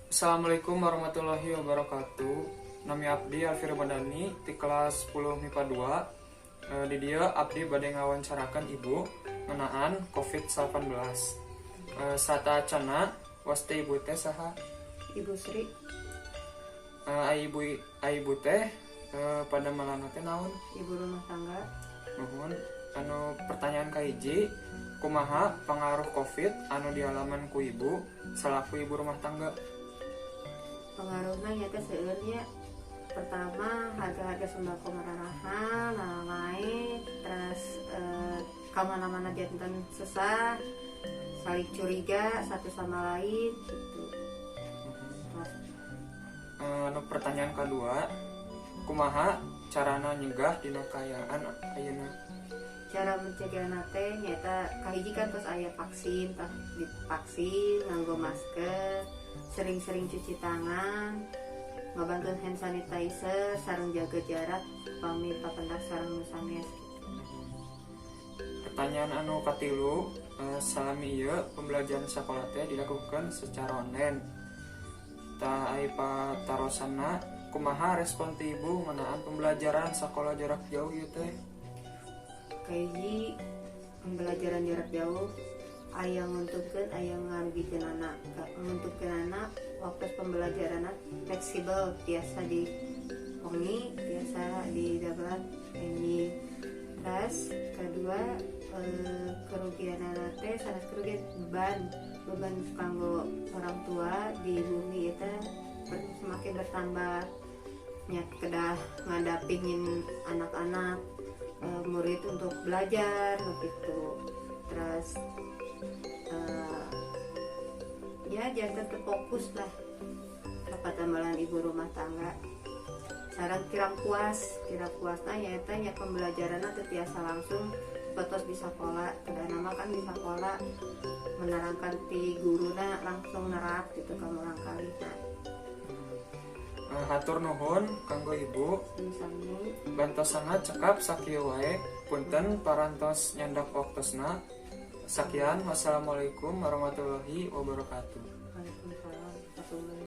Assalamualaikum warahmatullahi wabarakatuh. Nami abdi Alfir Madani di kelas 10 MIPA 2. Di dia abdi bade ngawancarakan ibu ngenaan COVID-19. Sata acana waste ibu teh saha? Ibu Sri. Ibu teh pada malana teh naon? Ibu rumah tangga. Nuhun. Pertanyaan kahiji, kumaha pengaruh COVID anu dialaman ku ibu selaku ibu rumah tangga? Pengaruhnya nyata seueurnya. Pertama, harga-harga sembako mararahan, naik, terus kamana-mana jantan sesah, saling curiga satu sama lain gitu. Pertanyaan kedua, kumaha carana nyegah dina kaayaan ayeuna? Cara mencegah nate nyata kahiji kan tos aya vaksin, tah divaksin, nganggo masker, sering-sering cuci tangan, ngabantuan hand sanitizer, sareng jaga jarak, pami papendak sareng nu sanes. Pertanyaan anu katilu, salami ieu pembelajaran sekolah teh dilakukan secara online. Ta ai patarosanna kumaha respon ti ibu ngeunaan pembelajaran sekolah jarak jauh ieu teh? Kahiji pembelajaran jarak jauh aya nguntutkeun aya ngarugikeun anak. Nguntutkeun anak waktu pembelajaran fleksibel, biasa di pongi, biasa di dabelan ini. Terus kedua kerugian anak teh sanes kerugian beban kanggo orang tua di bumi eta semakin bertambah nya kedah ngadapingin anak-anak murid untuk belajar begitu. Terus ya jangan terfokus lah dapat amalan ibu rumah tangga. Sarang kirang puasna nyaeta nya pembelajaran teh tiasa langsung batos di sekolah, kedah nama kan di sekolah menerangkan ti guruna langsung nerap gitu kamu langkalina. Hatur nuhun kanggo ibu. Sami. Bantos sangat cekap sakieu wae. Punten parantos nyandak waktosna. Sekian, wassalamualaikum warahmatullahi wabarakatuh.